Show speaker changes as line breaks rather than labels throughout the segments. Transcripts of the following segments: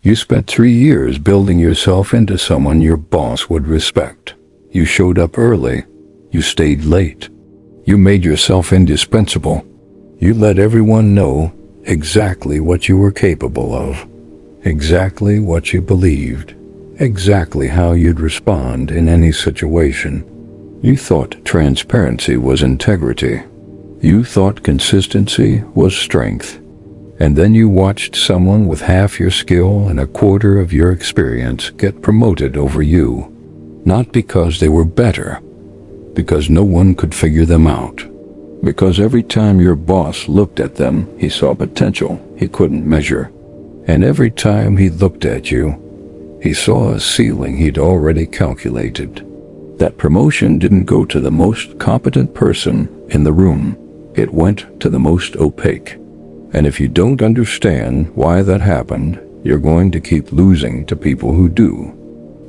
You spent 3 years building yourself into someone your boss would respect. You showed up early. You stayed late. You made yourself indispensable. You let everyone know exactly what you were capable of, exactly what you believed, exactly how you'd respond in any situation. You thought transparency was integrity. You thought consistency was strength. And then you watched someone with half your skill and a quarter of your experience get promoted over you. Not because they were better, because no one could figure them out. Because every time your boss looked at them, he saw potential he couldn't measure. And every time he looked at you, he saw a ceiling he'd already calculated. That promotion didn't go to the most competent person in the room. It went to the most opaque. And if you don't understand why that happened, you're going to keep losing to people who do.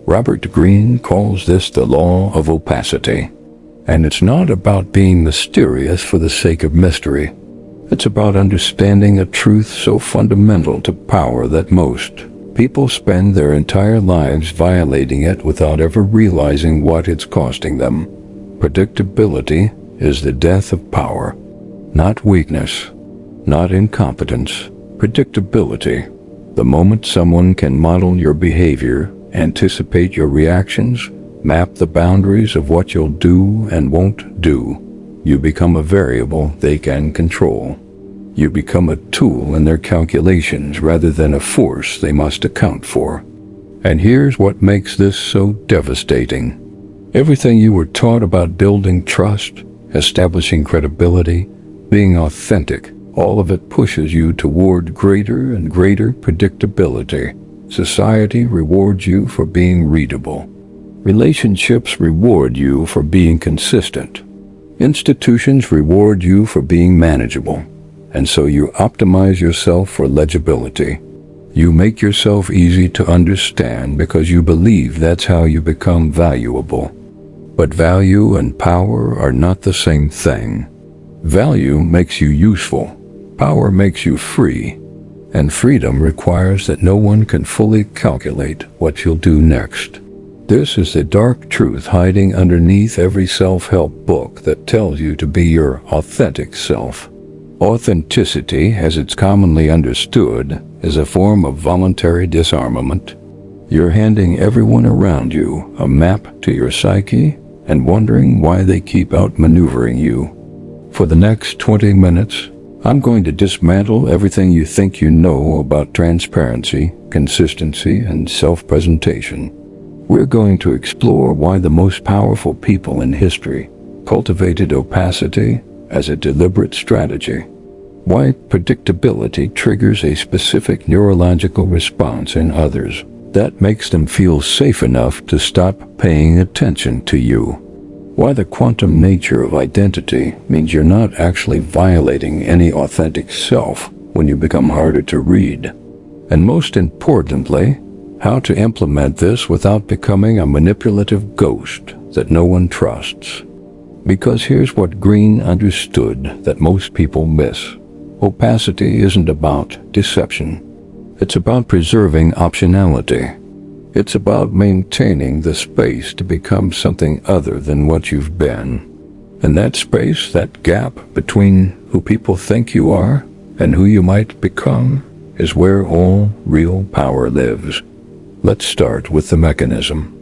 Robert Greene calls this the law of opacity. And it's not about being mysterious for the sake of mystery. It's about understanding a truth so fundamental to power that most people spend their entire lives violating it without ever realizing what it's costing them. Predictability is the death of power, not weakness, not incompetence. Predictability. The moment someone can model your behavior, anticipate your reactions, map the boundaries of what you'll do and won't do, you become a variable they can control. You become a tool in their calculations rather than a force they must account for. And here's what makes this so devastating. Everything you were taught about building trust, establishing credibility, being authentic, all of it pushes you toward greater and greater predictability. Society rewards you for being readable. Relationships reward you for being consistent. Institutions reward you for being manageable. And so you optimize yourself for legibility. You make yourself easy to understand because you believe that's how you become valuable. But value and power are not the same thing. Value makes you useful. Power makes you free. And freedom requires that no one can fully calculate what you'll do next. This is the dark truth hiding underneath every self-help book that tells you to be your authentic self. Authenticity, as it's commonly understood, is a form of voluntary disarmament. You're handing everyone around you a map to your psyche and wondering why they keep outmaneuvering you. For the next 20 minutes, I'm going to dismantle everything you think you know about transparency, consistency, and self-presentation. We're going to explore why the most powerful people in history cultivated opacity as a deliberate strategy. Why predictability triggers a specific neurological response in others that makes them feel safe enough to stop paying attention to you. Why the quantum nature of identity means you're not actually violating any authentic self when you become harder to read. And most importantly, how to implement this without becoming a manipulative ghost that no one trusts. Because here's what Greene understood that most people miss. Opacity isn't about deception. It's about preserving optionality. It's about maintaining the space to become something other than what you've been. And that space, that gap between who people think you are and who you might become, is where all real power lives. Let's start with the mechanism.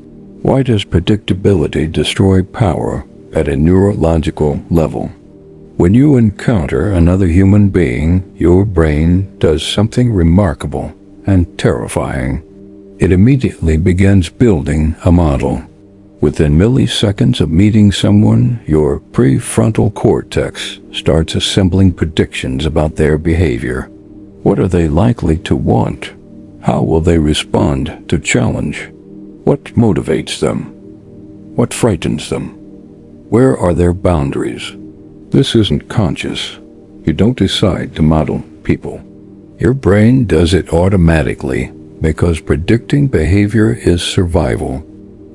Why does predictability destroy power at a neurological level? When you encounter another human being, your brain does something remarkable and terrifying. It immediately begins building a model. Within milliseconds of meeting someone, your prefrontal cortex starts assembling predictions about their behavior. What are they likely to want? How will they respond to challenge? What motivates them? What frightens them? Where are their boundaries? This isn't conscious. You don't decide to model people. Your brain does it automatically because predicting behavior is survival.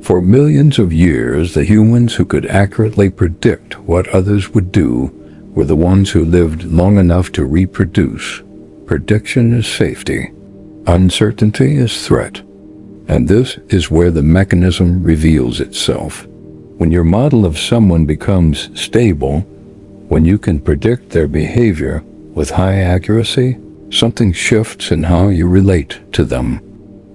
For millions of years, the humans who could accurately predict what others would do were the ones who lived long enough to reproduce. Prediction is safety. Uncertainty is threat. And this is where the mechanism reveals itself. When your model of someone becomes stable, when you can predict their behavior with high accuracy, something shifts in how you relate to them.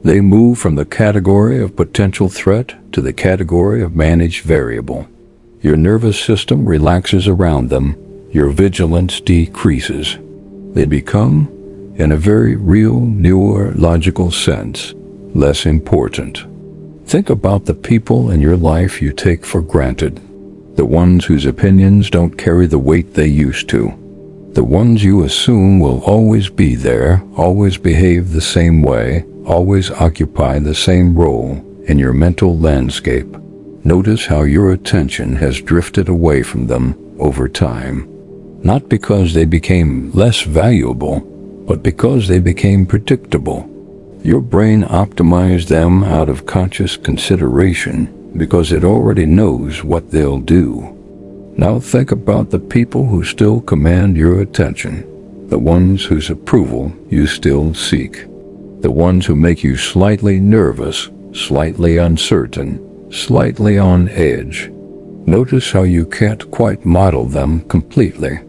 They move from the category of potential threat to the category of managed variable. Your nervous system relaxes around them. Your vigilance decreases. They become, in a very real, neurological sense, less important. Think about the people in your life you take for granted. The ones whose opinions don't carry the weight they used to. The ones you assume will always be there, always behave the same way, always occupy the same role in your mental landscape. Notice how your attention has drifted away from them over time. Not because they became less valuable, but because they became predictable. Your brain optimized them out of conscious consideration because it already knows what they'll do. Now think about the people who still command your attention, the ones whose approval you still seek, the ones who make you slightly nervous, slightly uncertain, slightly on edge. Notice how you can't quite model them completely.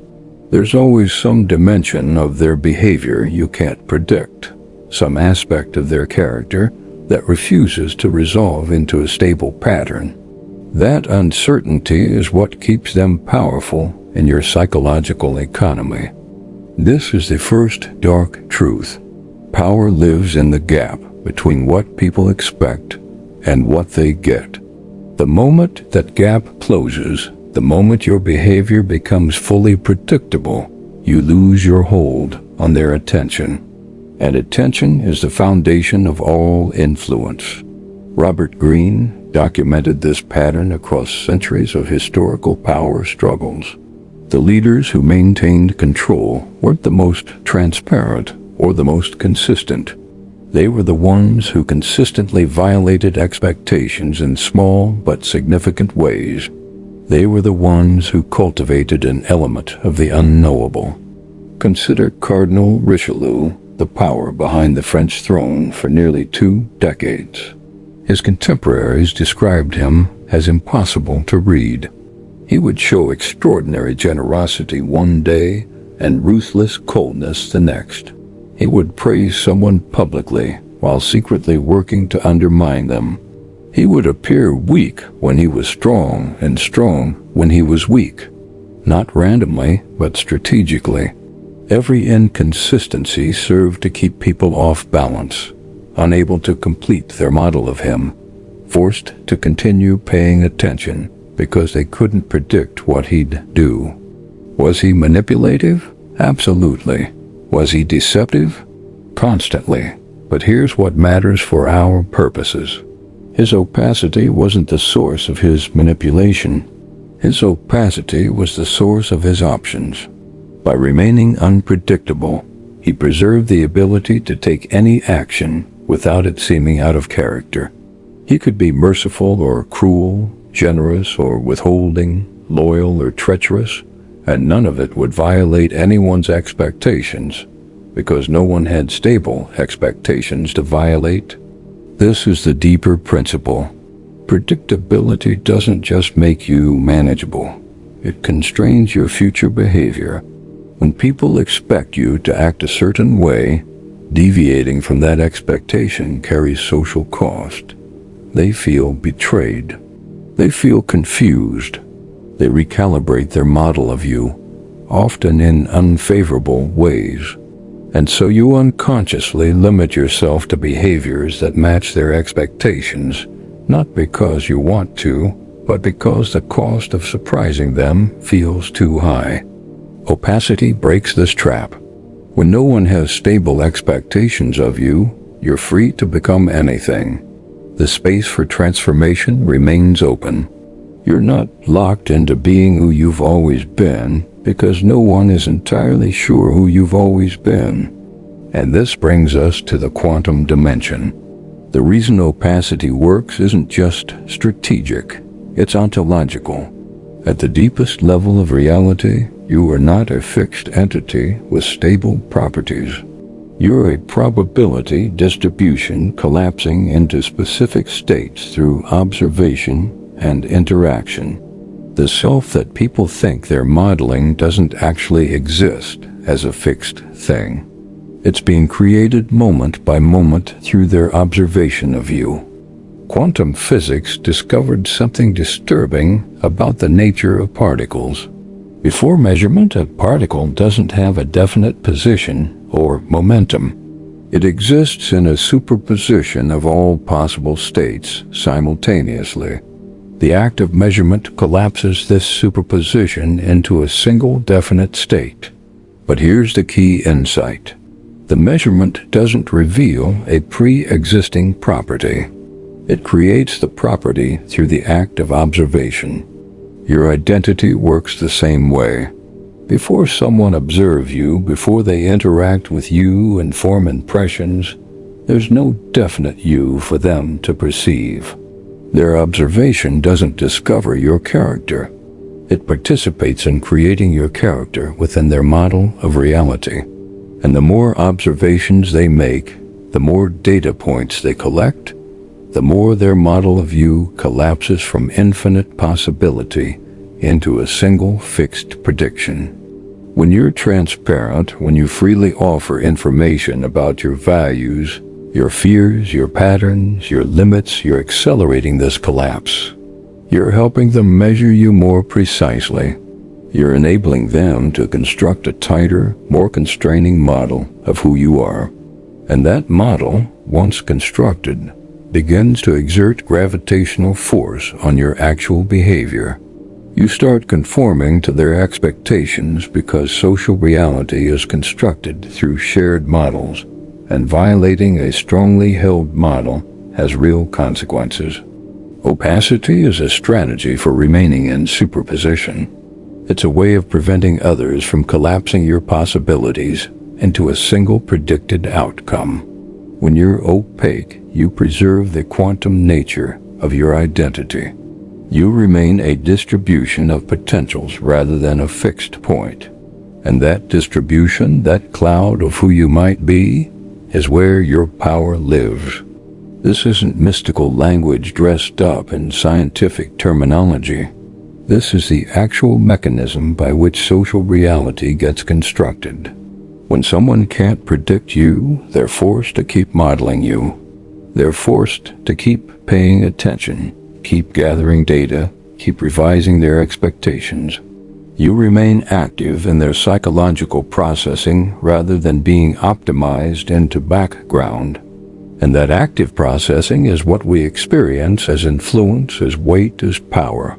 There's always some dimension of their behavior you can't predict, some aspect of their character that refuses to resolve into a stable pattern. That uncertainty is what keeps them powerful in your psychological economy. This is the first dark truth. Power lives in the gap between what people expect and what they get. The moment that gap closes, the moment your behavior becomes fully predictable, you lose your hold on their attention. And attention is the foundation of all influence. Robert Greene documented this pattern across centuries of historical power struggles. The leaders who maintained control weren't the most transparent or the most consistent. They were the ones who consistently violated expectations in small but significant ways. They were the ones who cultivated an element of the unknowable. Consider Cardinal Richelieu, the power behind the French throne for nearly 2 decades. His contemporaries described him as impossible to read. He would show extraordinary generosity one day and ruthless coldness the next. He would praise someone publicly while secretly working to undermine them. He would appear weak when he was strong and strong when he was weak. Not randomly, but strategically. Every inconsistency served to keep people off balance, unable to complete their model of him, forced to continue paying attention because they couldn't predict what he'd do. Was he manipulative? Absolutely. Was he deceptive? Constantly. But here's what matters for our purposes. His opacity wasn't the source of his manipulation. His opacity was the source of his options. By remaining unpredictable, he preserved the ability to take any action without it seeming out of character. He could be merciful or cruel, generous or withholding, loyal or treacherous, and none of it would violate anyone's expectations, because no one had stable expectations to violate. This is the deeper principle. Predictability doesn't just make you manageable. It constrains your future behavior. When people expect you to act a certain way, deviating from that expectation carries social cost. They feel betrayed. They feel confused. They recalibrate their model of you, often in unfavorable ways. And so you unconsciously limit yourself to behaviors that match their expectations, not because you want to, but because the cost of surprising them feels too high. Opacity breaks this trap. When no one has stable expectations of you, you're free to become anything. The space for transformation remains open. You're not locked into being who you've always been, because no one is entirely sure who you've always been. And this brings us to the quantum dimension. The reason opacity works isn't just strategic, it's ontological. At the deepest level of reality, you are not a fixed entity with stable properties. You're a probability distribution collapsing into specific states through observation and interaction. The self that people think they're modeling doesn't actually exist as a fixed thing. It's being created moment by moment through their observation of you. Quantum physics discovered something disturbing about the nature of particles. Before measurement, a particle doesn't have a definite position or momentum. It exists in a superposition of all possible states simultaneously. The act of measurement collapses this superposition into a single definite state. But here's the key insight. The measurement doesn't reveal a pre-existing property. It creates the property through the act of observation. Your identity works the same way. Before someone observes you, before they interact with you and form impressions, there's no definite you for them to perceive. Their observation doesn't discover your character. It participates in creating your character within their model of reality. And the more observations they make, the more data points they collect, the more their model of you collapses from infinite possibility into a single fixed prediction. When you're transparent, when you freely offer information about your values, your fears, your patterns, your limits, you're accelerating this collapse. You're helping them measure you more precisely. You're enabling them to construct a tighter, more constraining model of who you are. And that model, once constructed, begins to exert gravitational force on your actual behavior. You start conforming to their expectations because social reality is constructed through shared models, and violating a strongly held model has real consequences. Opacity is a strategy for remaining in superposition. It's a way of preventing others from collapsing your possibilities into a single predicted outcome. When you're opaque, you preserve the quantum nature of your identity. You remain a distribution of potentials rather than a fixed point. And that distribution, that cloud of who you might be, is where your power lives. This isn't mystical language dressed up in scientific terminology. This is the actual mechanism by which social reality gets constructed. When someone can't predict you, they're forced to keep modeling you. They're forced to keep paying attention, keep gathering data, keep revising their expectations. You remain active in their psychological processing rather than being optimized into background. And that active processing is what we experience as influence, as weight, as power.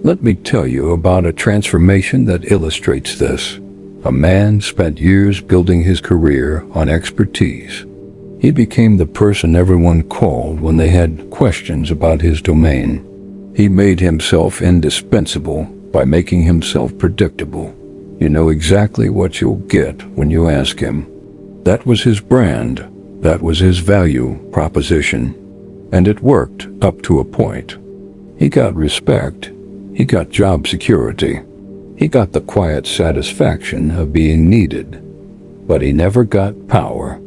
Let me tell you about a transformation that illustrates this. A man spent years building his career on expertise. He became the person everyone called when they had questions about his domain. He made himself indispensable by making himself predictable. You know exactly what you'll get when you ask him. That was his brand. That was his value proposition. And it worked up to a point. He got respect. He got job security. He got the quiet satisfaction of being needed. But he never got power.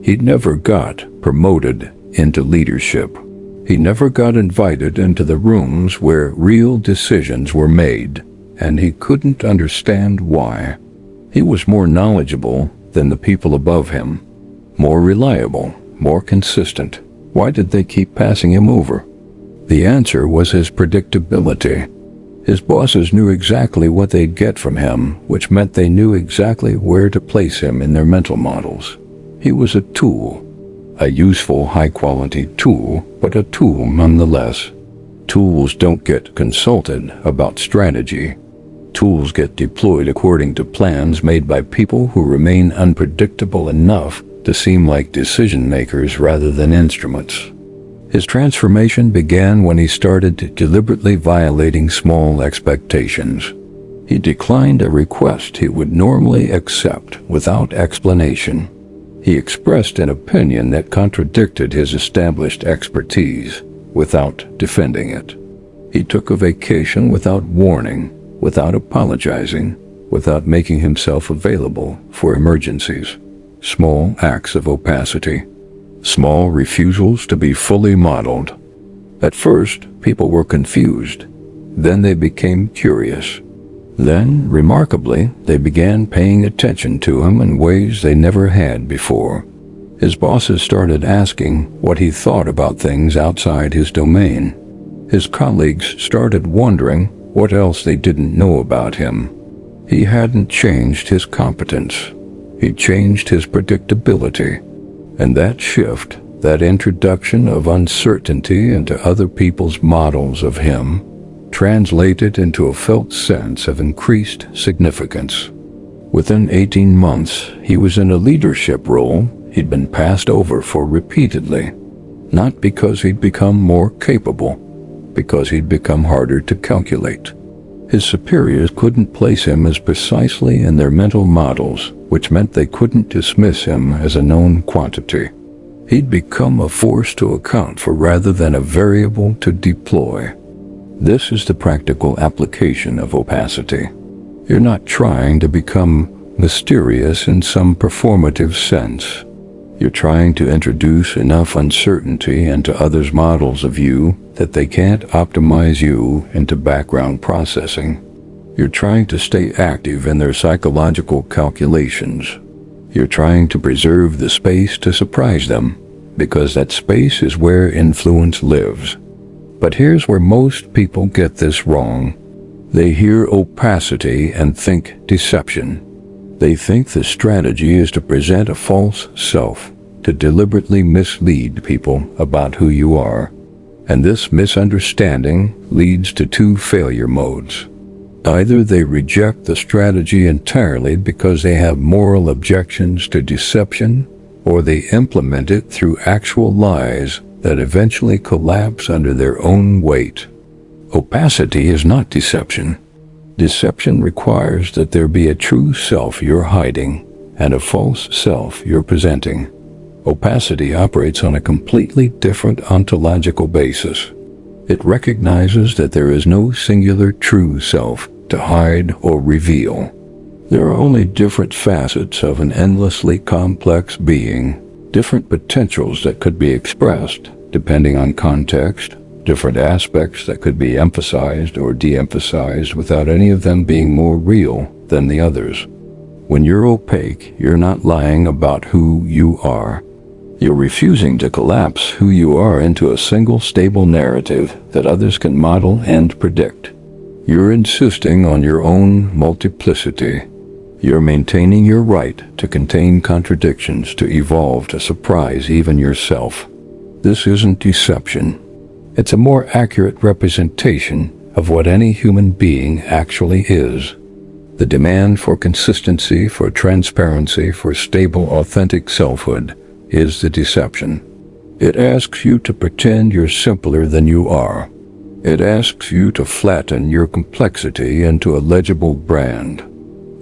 He never got promoted into leadership. He never got invited into the rooms where real decisions were made, and he couldn't understand why. He was more knowledgeable than the people above him, more reliable, more consistent. Why did they keep passing him over? The answer was his predictability. His bosses knew exactly what they'd get from him, which meant they knew exactly where to place him in their mental models. He was a tool, a useful, high-quality tool, but a tool nonetheless. Tools don't get consulted about strategy. Tools get deployed according to plans made by people who remain unpredictable enough to seem like decision-makers rather than instruments. His transformation began when he started deliberately violating small expectations. He declined a request he would normally accept without explanation. He expressed an opinion that contradicted his established expertise without defending it. He took a vacation without warning, without apologizing, without making himself available for emergencies. small acts of opacity, small refusals to be fully modeled. At first, people were confused. Then they became curious. Then, remarkably, they began paying attention to him in ways they never had before. His bosses started asking what he thought about things outside his domain. His colleagues started wondering what else they didn't know about him. He hadn't changed his competence. He changed his predictability. And that shift, that introduction of uncertainty into other people's models of him, translated into a felt sense of increased significance. Within 18 months, he was in a leadership role he'd been passed over for repeatedly, not because he'd become more capable, because he'd become harder to calculate. His superiors couldn't place him as precisely in their mental models, which meant they couldn't dismiss him as a known quantity. He'd become a force to account for rather than a variable to deploy. This is the practical application of opacity. You're not trying to become mysterious in some performative sense. You're trying to introduce enough uncertainty into others' models of you that they can't optimize you into background processing. You're trying to stay active in their psychological calculations. You're trying to preserve the space to surprise them, because that space is where influence lives. But here's where most people get this wrong. They hear opacity and think deception. They think the strategy is to present a false self, to deliberately mislead people about who you are. And this misunderstanding leads to two failure modes. Either they reject the strategy entirely because they have moral objections to deception, or they implement it through actual lies that eventually collapse under their own weight. Opacity is not deception. Deception requires that there be a true self you're hiding and a false self you're presenting. Opacity operates on a completely different ontological basis. It recognizes that there is no singular true self to hide or reveal. There are only different facets of an endlessly complex being, different potentials that could be expressed depending on context, different aspects that could be emphasized or de-emphasized without any of them being more real than the others. When you're opaque, you're not lying about who you are. You're refusing to collapse who you are into a single stable narrative that others can model and predict. You're insisting on your own multiplicity. You're maintaining your right to contain contradictions, to evolve, to surprise even yourself. This isn't deception. It's a more accurate representation of what any human being actually is. The demand for consistency, for transparency, for stable, authentic selfhood is the deception. It asks you to pretend you're simpler than you are. It asks you to flatten your complexity into a legible brand.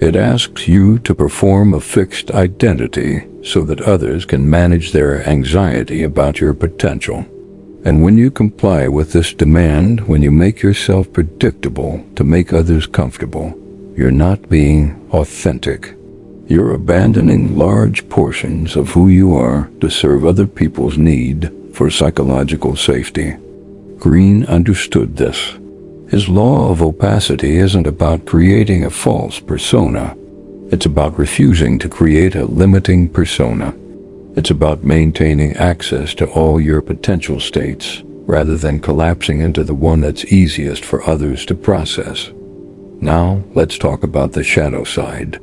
It asks you to perform a fixed identity so that others can manage their anxiety about your potential. And when you comply with this demand, when you make yourself predictable to make others comfortable, you're not being authentic. You're abandoning large portions of who you are to serve other people's need for psychological safety. Greene understood this. His law of opacity isn't about creating a false persona. It's about refusing to create a limiting persona. It's about maintaining access to all your potential states, rather than collapsing into the one that's easiest for others to process. Now, let's talk about the shadow side.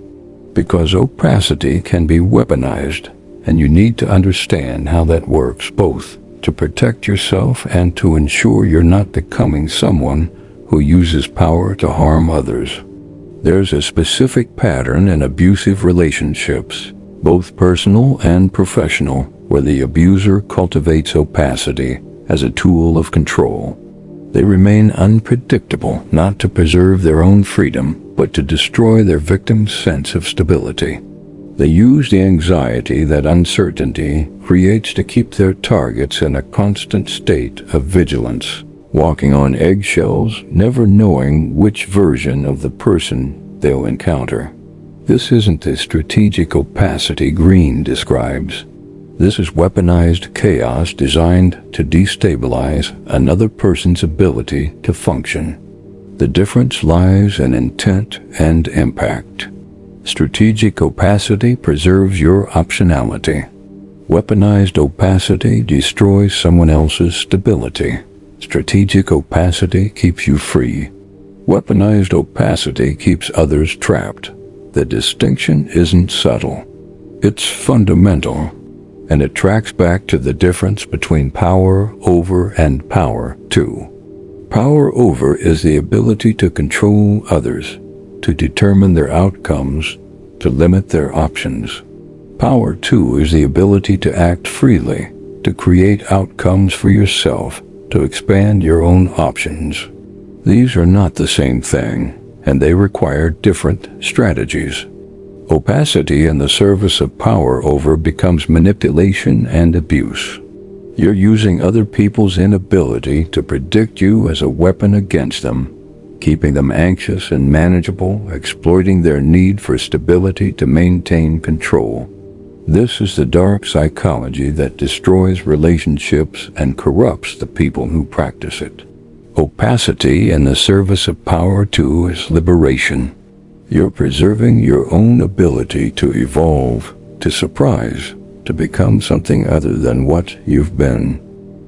Because opacity can be weaponized, and you need to understand how that works, both to protect yourself and to ensure you're not becoming someone who uses power to harm others. There's a specific pattern in abusive relationships, both personal and professional, where the abuser cultivates opacity as a tool of control. They remain unpredictable, not to preserve their own freedom, but to destroy their victim's sense of stability. They use the anxiety that uncertainty creates to keep their targets in a constant state of vigilance, walking on eggshells, never knowing which version of the person they'll encounter. This isn't the strategic opacity Greene describes. This is weaponized chaos designed to destabilize another person's ability to function. The difference lies in intent and impact. Strategic opacity preserves your optionality. Weaponized opacity destroys someone else's stability. Strategic opacity keeps you free. Weaponized opacity keeps others trapped. The distinction isn't subtle. It's fundamental, and it tracks back to the difference between power over and power to. Power over is the ability to control others, to determine their outcomes, to limit their options. Power to is the ability to act freely, to create outcomes for yourself, to expand your own options. These are not the same thing, and they require different strategies. Opacity in the service of power over becomes manipulation and abuse. You're using other people's inability to predict you as a weapon against them, keeping them anxious and manageable, exploiting their need for stability to maintain control. This is the dark psychology that destroys relationships and corrupts the people who practice it. Opacity in the service of power to is liberation. You're preserving your own ability to evolve, to surprise, to become something other than what you've been.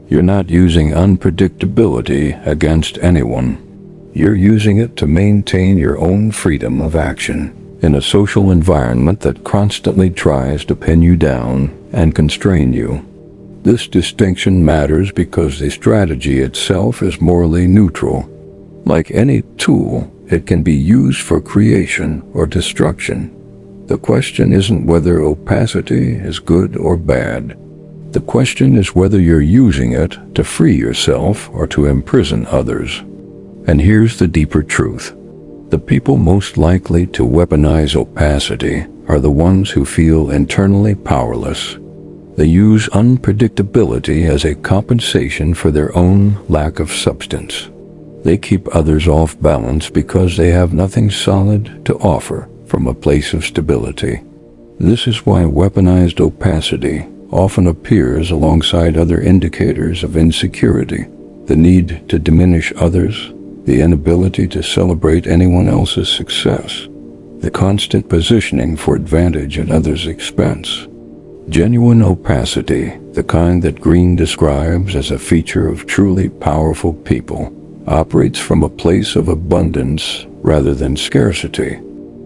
You're not using unpredictability against anyone. You're using it to maintain your own freedom of action in a social environment that constantly tries to pin you down and constrain you. This distinction matters because the strategy itself is morally neutral. Like any tool, it can be used for creation or destruction. The question isn't whether opacity is good or bad. The question is whether you're using it to free yourself or to imprison others. And here's the deeper truth. The people most likely to weaponize opacity are the ones who feel internally powerless. They use unpredictability as a compensation for their own lack of substance. They keep others off balance because they have nothing solid to offer from a place of stability. This is why weaponized opacity often appears alongside other indicators of insecurity: the need to diminish others, the inability to celebrate anyone else's success, the constant positioning for advantage at others' expense. Genuine opacity, the kind that Greene describes as a feature of truly powerful people, operates from a place of abundance rather than scarcity.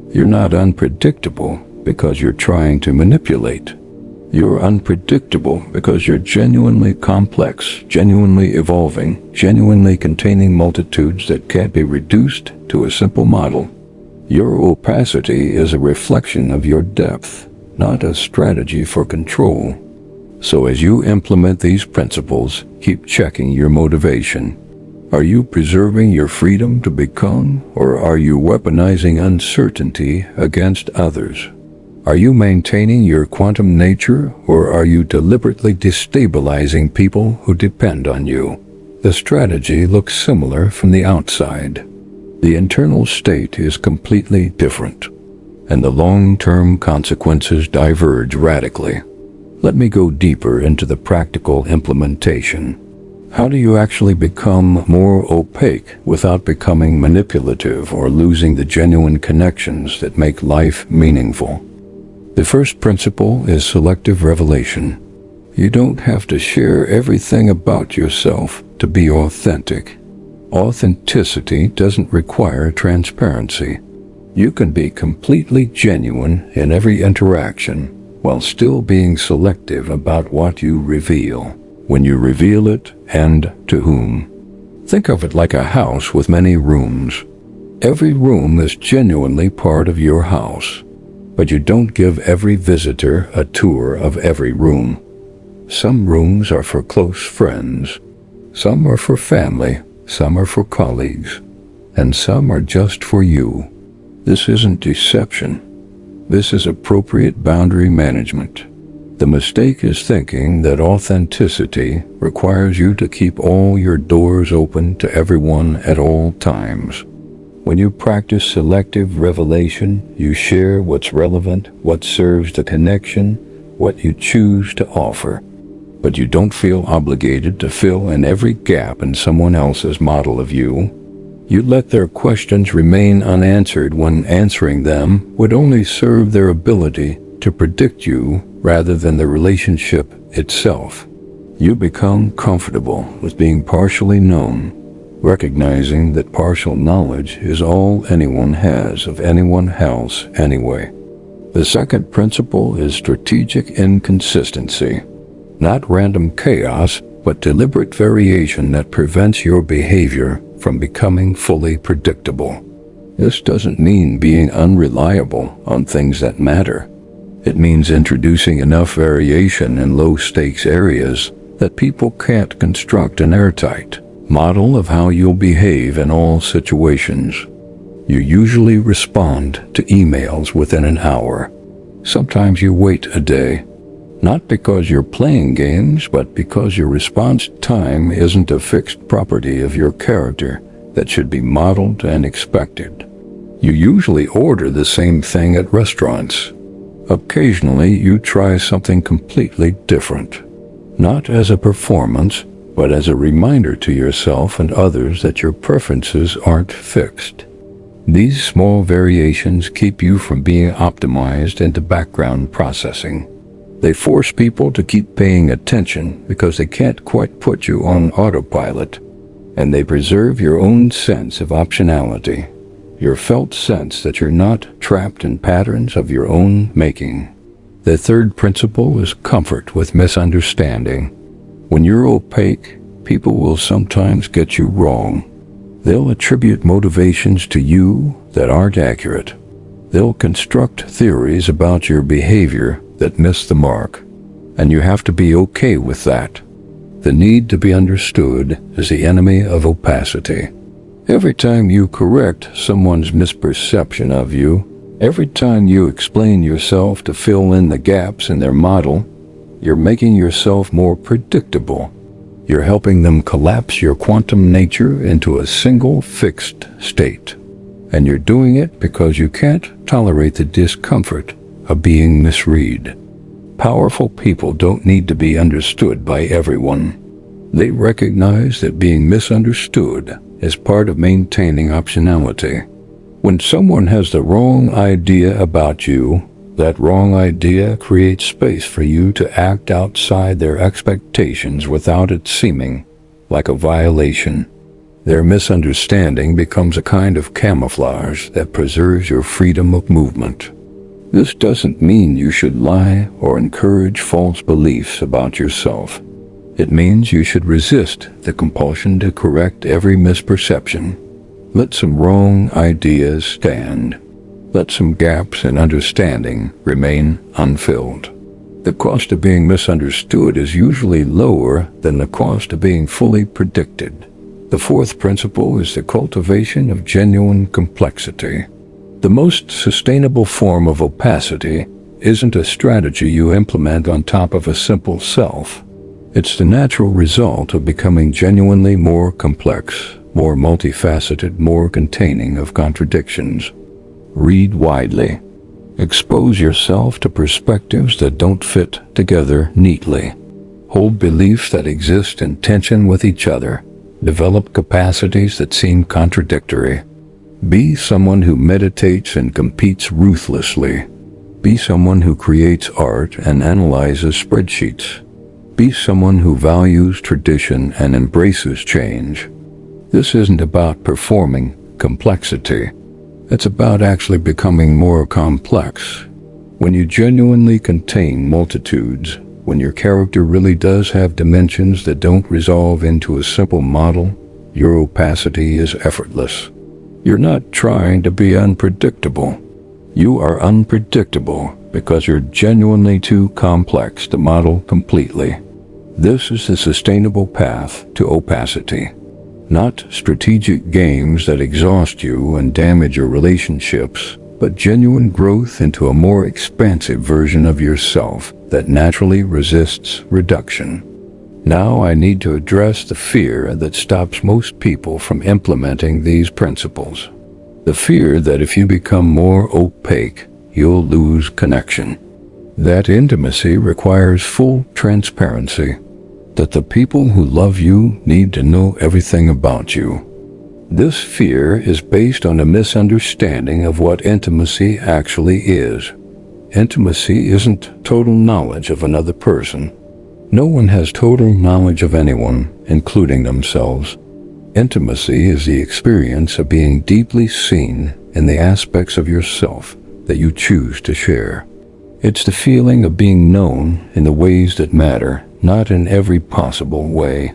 You're not unpredictable because you're trying to manipulate. You're unpredictable because you're genuinely complex, genuinely evolving, genuinely containing multitudes that can't be reduced to a simple model. Your opacity is a reflection of your depth, not a strategy for control. So as you implement these principles, keep checking your motivation. Are you preserving your freedom to become, or are you weaponizing uncertainty against others? Are you maintaining your quantum nature, or are you deliberately destabilizing people who depend on you? The strategy looks similar from the outside. The internal state is completely different, and the long-term consequences diverge radically. Let me go deeper into the practical implementation. How do you actually become more opaque without becoming manipulative or losing the genuine connections that make life meaningful? The first principle is selective revelation. You don't have to share everything about yourself to be authentic. Authenticity doesn't require transparency. You can be completely genuine in every interaction while still being selective about what you reveal, when you reveal it, and to whom. Think of it like a house with many rooms. Every room is genuinely part of your house, but you don't give every visitor a tour of every room. Some rooms are for close friends, some are for family, some are for colleagues, and some are just for you. This isn't deception. This is appropriate boundary management. The mistake is thinking that authenticity requires you to keep all your doors open to everyone at all times. When you practice selective revelation, you share what's relevant, what serves the connection, what you choose to offer. But you don't feel obligated to fill in every gap in someone else's model of you. You let their questions remain unanswered when answering them would only serve their ability to predict you rather than the relationship itself. You become comfortable with being partially known, recognizing that partial knowledge is all anyone has of anyone else anyway. The second principle is strategic inconsistency. Not random chaos, but deliberate variation that prevents your behavior from becoming fully predictable. This doesn't mean being unreliable on things that matter. It means introducing enough variation in low-stakes areas that people can't construct an airtight model of how you'll behave in all situations. You usually respond to emails within an hour. Sometimes you wait a day. Not because you're playing games, but because your response time isn't a fixed property of your character that should be modeled and expected. You usually order the same thing at restaurants. Occasionally, you try something completely different. Not as a performance, but as a reminder to yourself and others that your preferences aren't fixed. These small variations keep you from being optimized into background processing. They force people to keep paying attention because they can't quite put you on autopilot, and they preserve your own sense of optionality, your felt sense that you're not trapped in patterns of your own making. The third principle is comfort with misunderstanding. When you're opaque, people will sometimes get you wrong. They'll attribute motivations to you that aren't accurate. They'll construct theories about your behavior that miss the mark, and you have to be okay with that. The need to be understood is the enemy of opacity. Every time you correct someone's misperception of you, every time you explain yourself to fill in the gaps in their model, you're making yourself more predictable. You're helping them collapse your quantum nature into a single fixed state. And you're doing it because you can't tolerate the discomfort of being misread. Powerful people don't need to be understood by everyone. They recognize that being misunderstood is part of maintaining optionality. When someone has the wrong idea about you, that wrong idea creates space for you to act outside their expectations without it seeming like a violation. Their misunderstanding becomes a kind of camouflage that preserves your freedom of movement. This doesn't mean you should lie or encourage false beliefs about yourself. It means you should resist the compulsion to correct every misperception. Let some wrong ideas stand. Let some gaps in understanding remain unfilled. The cost of being misunderstood is usually lower than the cost of being fully predicted. The fourth principle is the cultivation of genuine complexity. The most sustainable form of opacity isn't a strategy you implement on top of a simple self. It's the natural result of becoming genuinely more complex, more multifaceted, more containing of contradictions. Read widely. Expose yourself to perspectives that don't fit together neatly. Hold beliefs that exist in tension with each other. Develop capacities that seem contradictory. Be someone who meditates and competes ruthlessly. Be someone who creates art and analyzes spreadsheets. Be someone who values tradition and embraces change. This isn't about performing complexity. It's about actually becoming more complex. When you genuinely contain multitudes, when your character really does have dimensions that don't resolve into a simple model, your opacity is effortless. You're not trying to be unpredictable. You are unpredictable because you're genuinely too complex to model completely. This is the sustainable path to opacity. Not strategic games that exhaust you and damage your relationships, but genuine growth into a more expansive version of yourself that naturally resists reduction. Now I need to address the fear that stops most people from implementing these principles. The fear that if you become more opaque, you'll lose connection. That intimacy requires full transparency, that the people who love you need to know everything about you. This fear is based on a misunderstanding of what intimacy actually is. Intimacy isn't total knowledge of another person. No one has total knowledge of anyone, including themselves. Intimacy is the experience of being deeply seen in the aspects of yourself that you choose to share. It's the feeling of being known in the ways that matter, not in every possible way.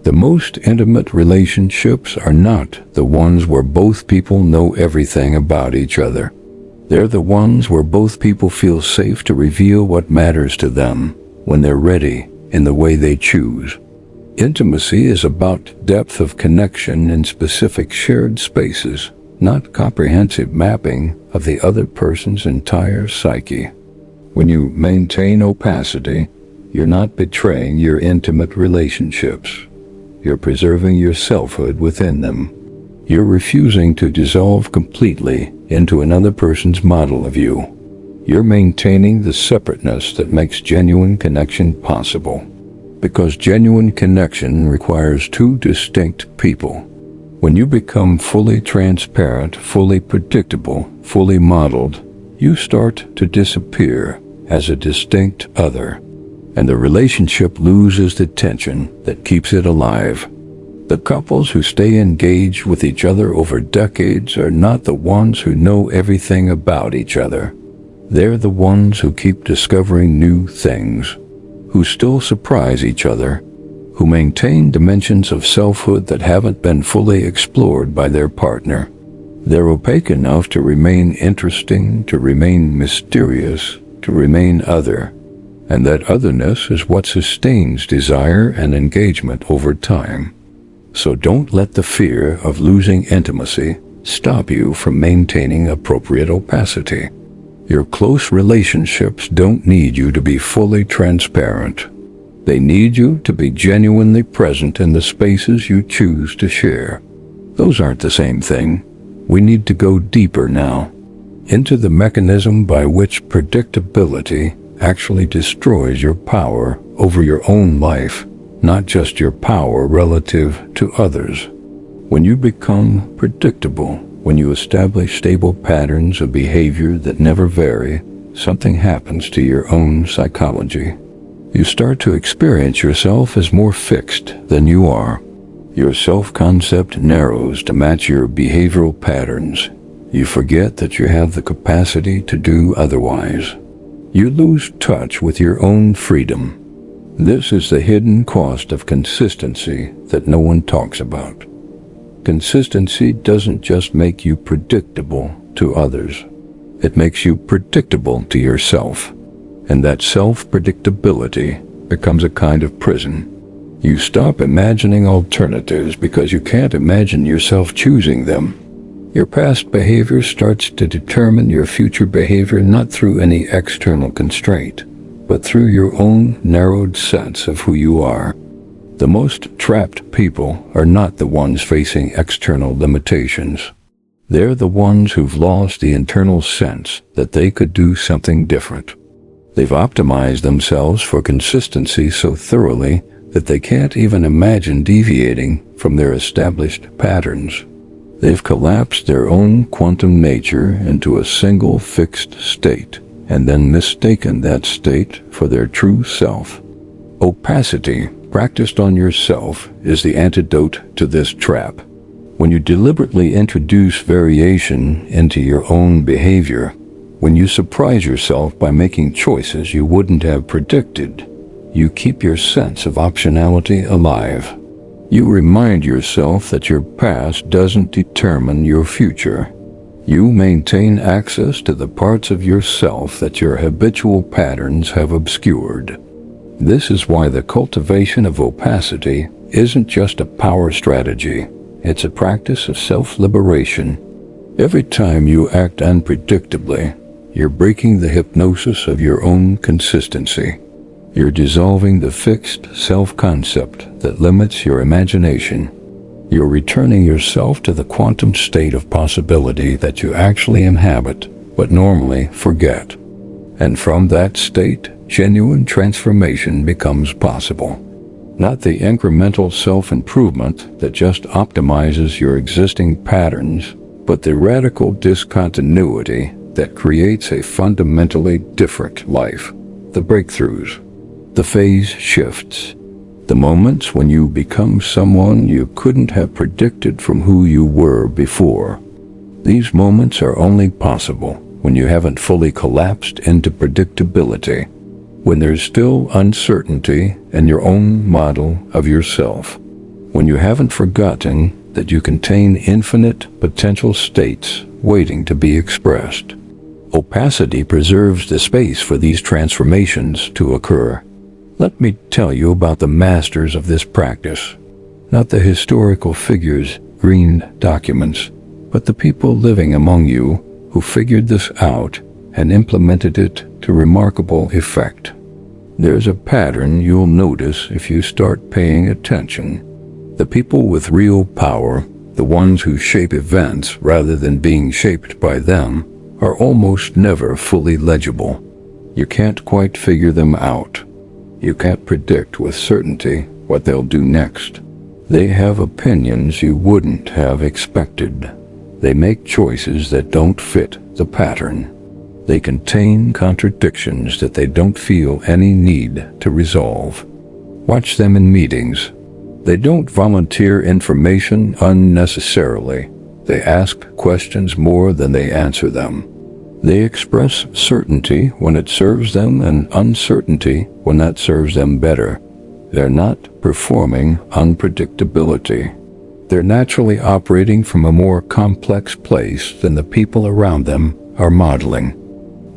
The most intimate relationships are not the ones where both people know everything about each other. They're the ones where both people feel safe to reveal what matters to them when they're ready in the way they choose. Intimacy is about depth of connection in specific shared spaces, not comprehensive mapping of the other person's entire psyche. When you maintain opacity, you're not betraying your intimate relationships. You're preserving your selfhood within them. You're refusing to dissolve completely into another person's model of you. You're maintaining the separateness that makes genuine connection possible. Because genuine connection requires two distinct people. When you become fully transparent, fully predictable, fully modeled, you start to disappear as a distinct other, and the relationship loses the tension that keeps it alive. The couples who stay engaged with each other over decades are not the ones who know everything about each other. They're the ones who keep discovering new things, who still surprise each other, who maintain dimensions of selfhood that haven't been fully explored by their partner. They're opaque enough to remain interesting, to remain mysterious, to remain other, and that otherness is what sustains desire and engagement over time. So don't let the fear of losing intimacy stop you from maintaining appropriate opacity. Your close relationships don't need you to be fully transparent. They need you to be genuinely present in the spaces you choose to share. Those aren't the same thing. We need to go deeper now, into the mechanism by which predictability actually destroys your power over your own life, not just your power relative to others. When you become predictable, when you establish stable patterns of behavior that never vary, something happens to your own psychology. You start to experience yourself as more fixed than you are. Your self-concept narrows to match your behavioral patterns. You forget that you have the capacity to do otherwise. You lose touch with your own freedom. This is the hidden cost of consistency that no one talks about. Consistency doesn't just make you predictable to others. It makes you predictable to yourself. And that self-predictability becomes a kind of prison. You stop imagining alternatives because you can't imagine yourself choosing them. Your past behavior starts to determine your future behavior not through any external constraint, but through your own narrowed sense of who you are. The most trapped people are not the ones facing external limitations. They're the ones who've lost the internal sense that they could do something different. They've optimized themselves for consistency so thoroughly that they can't even imagine deviating from their established patterns. They've collapsed their own quantum nature into a single fixed state, and then mistaken that state for their true self. Opacity, practiced on yourself, is the antidote to this trap. When you deliberately introduce variation into your own behavior, when you surprise yourself by making choices you wouldn't have predicted, you keep your sense of optionality alive. You remind yourself that your past doesn't determine your future. You maintain access to the parts of yourself that your habitual patterns have obscured. This is why the cultivation of opacity isn't just a power strategy. It's a practice of self-liberation. Every time you act unpredictably, you're breaking the hypnosis of your own consistency. You're dissolving the fixed self-concept that limits your imagination. You're returning yourself to the quantum state of possibility that you actually inhabit, but normally forget. And from that state, genuine transformation becomes possible. Not the incremental self-improvement that just optimizes your existing patterns, but the radical discontinuity that creates a fundamentally different life. The breakthroughs, the phase shifts, the moments when you become someone you couldn't have predicted from who you were before. These moments are only possible when you haven't fully collapsed into predictability, when there's still uncertainty in your own model of yourself, when you haven't forgotten that you contain infinite potential states waiting to be expressed. Opacity preserves the space for these transformations to occur. Let me tell you about the masters of this practice, not the historical figures Greene documents, but the people living among you who figured this out and implemented it to remarkable effect. There's a pattern you'll notice if you start paying attention. The people with real power, the ones who shape events rather than being shaped by them, are almost never fully legible. You can't quite figure them out. You can't predict with certainty what they'll do next. They have opinions you wouldn't have expected. They make choices that don't fit the pattern. They contain contradictions that they don't feel any need to resolve. Watch them in meetings. They don't volunteer information unnecessarily. They ask questions more than they answer them. They express certainty when it serves them and uncertainty when that serves them better. They're not performing unpredictability. They're naturally operating from a more complex place than the people around them are modeling.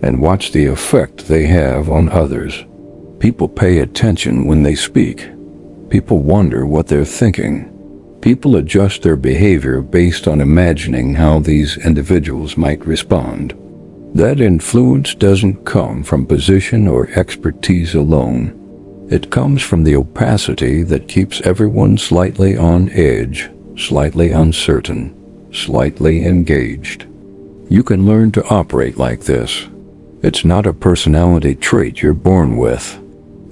And watch the effect they have on others. People pay attention when they speak. People wonder what they're thinking. People adjust their behavior based on imagining how these individuals might respond. That influence doesn't come from position or expertise alone. It comes from the opacity that keeps everyone slightly on edge, slightly uncertain, slightly engaged. You can learn to operate like this. It's not a personality trait you're born with.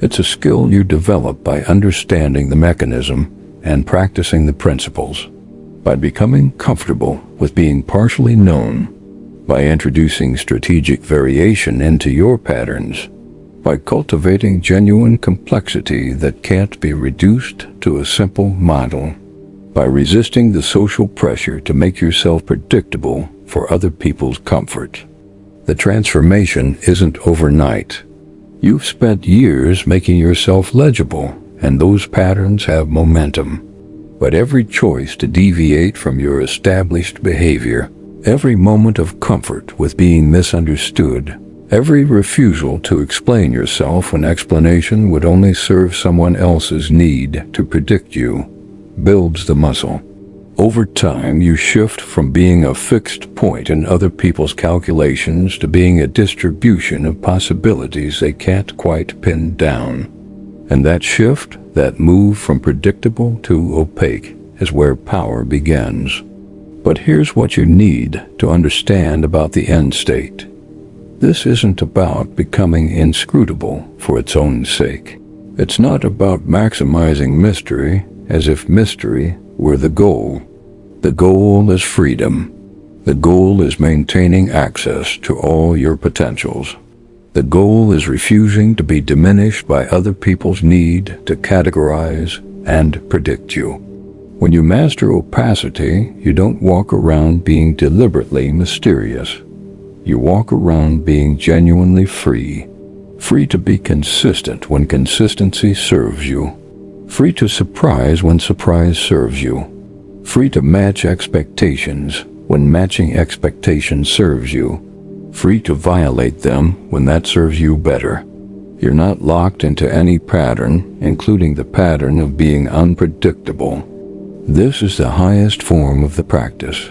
It's a skill you develop by understanding the mechanism and practicing the principles, by becoming comfortable with being partially known, by introducing strategic variation into your patterns, by cultivating genuine complexity that can't be reduced to a simple model, by resisting the social pressure to make yourself predictable for other people's comfort. The transformation isn't overnight. You've spent years making yourself legible, and those patterns have momentum. But every choice to deviate from your established behavior, every moment of comfort with being misunderstood, every refusal to explain yourself when explanation would only serve someone else's need to predict you, builds the muscle. Over time, you shift from being a fixed point in other people's calculations to being a distribution of possibilities they can't quite pin down. And that shift, that move from predictable to opaque, is where power begins. But here's what you need to understand about the end state. This isn't about becoming inscrutable for its own sake. It's not about maximizing mystery as if mystery were the goal. The goal is freedom. The goal is maintaining access to all your potentials. The goal is refusing to be diminished by other people's need to categorize and predict you. When you master opacity, you don't walk around being deliberately mysterious. You walk around being genuinely free. Free to be consistent when consistency serves you. Free to surprise when surprise serves you. Free to match expectations when matching expectations serves you. Free to violate them when that serves you better. You're not locked into any pattern, including the pattern of being unpredictable. This is the highest form of the practice.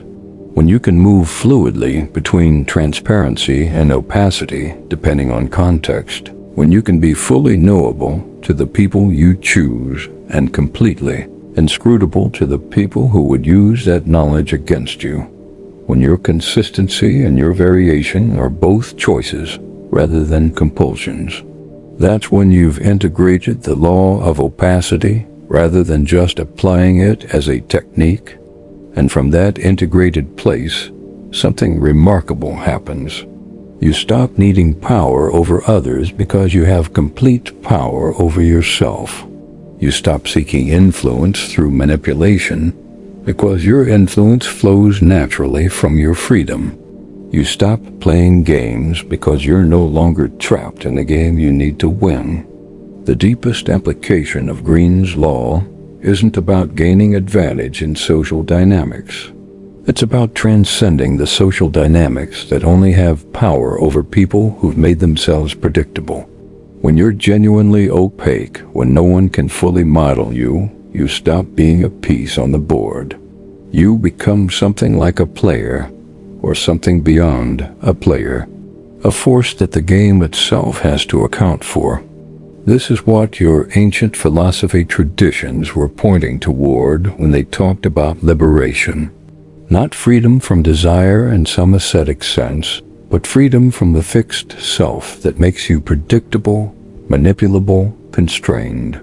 When you can move fluidly between transparency and opacity, depending on context, when you can be fully knowable to the people you choose and completely inscrutable to the people who would use that knowledge against you. When your consistency and your variation are both choices rather than compulsions, that's when you've integrated the law of opacity rather than just applying it as a technique. And from that integrated place, something remarkable happens. You stop needing power over others because you have complete power over yourself. You stop seeking influence through manipulation because your influence flows naturally from your freedom. You stop playing games because you're no longer trapped in the game you need to win. The deepest application of Greene's law isn't about gaining advantage in social dynamics. It's about transcending the social dynamics that only have power over people who've made themselves predictable. When you're genuinely opaque, when no one can fully model you, you stop being a piece on the board. You become something like a player, or something beyond a player, a force that the game itself has to account for. This is what your ancient philosophy traditions were pointing toward when they talked about liberation. Not freedom from desire in some ascetic sense, but freedom from the fixed self that makes you predictable, manipulable, constrained.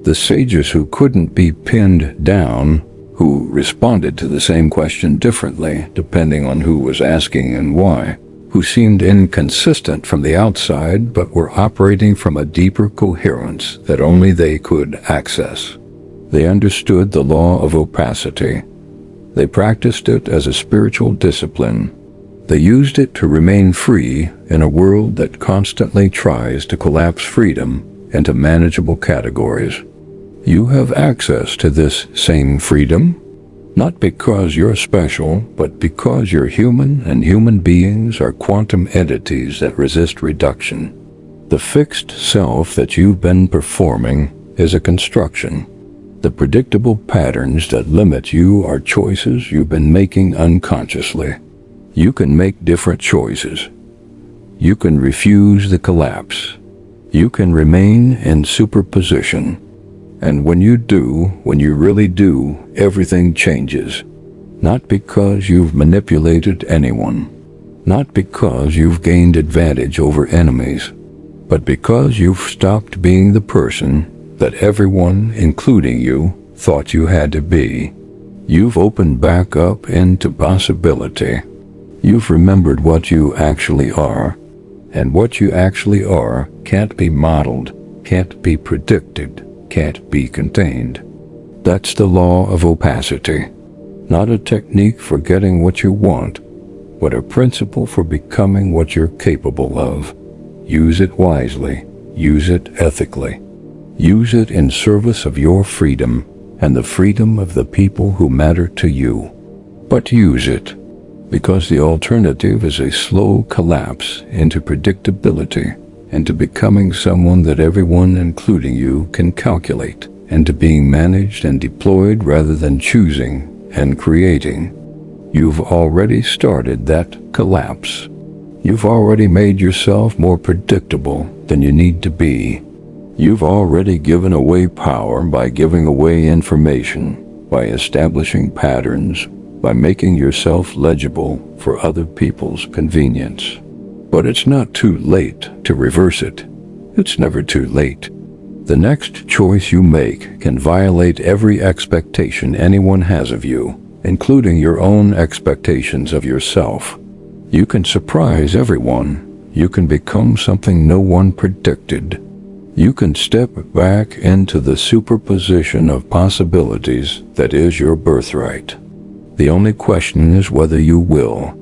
The sages who couldn't be pinned down, who responded to the same question differently depending on who was asking and why, who seemed inconsistent from the outside but were operating from a deeper coherence that only they could access. They understood the law of opacity. They practiced it as a spiritual discipline. They used it to remain free in a world that constantly tries to collapse freedom into manageable categories. You have access to this same freedom, not because you're special, but because you're human, and human beings are quantum entities that resist reduction. The fixed self that you've been performing is a construction. The predictable patterns that limit you are choices you've been making unconsciously. You can make different choices. You can refuse the collapse. You can remain in superposition. And when you do, when you really do, everything changes. Not because you've manipulated anyone, not because you've gained advantage over enemies, but because you've stopped being the person that everyone, including you, thought you had to be. You've opened back up into possibility. You've remembered what you actually are, and what you actually are can't be modeled, can't be predicted, can't be contained. That's the law of opacity. Not a technique for getting what you want, but a principle for becoming what you're capable of. Use it wisely. Use it ethically. Use it in service of your freedom and the freedom of the people who matter to you. But use it, because the alternative is a slow collapse into predictability, into becoming someone that everyone, including you, can calculate, and to being managed and deployed rather than choosing and creating. You've already started that collapse. You've already made yourself more predictable than you need to be. You've already given away power by giving away information, by establishing patterns, by making yourself legible for other people's convenience. But it's not too late to reverse it. It's never too late. The next choice you make can violate every expectation anyone has of you, including your own expectations of yourself. You can surprise everyone. You can become something no one predicted. You can step back into the superposition of possibilities that is your birthright. The only question is whether you will.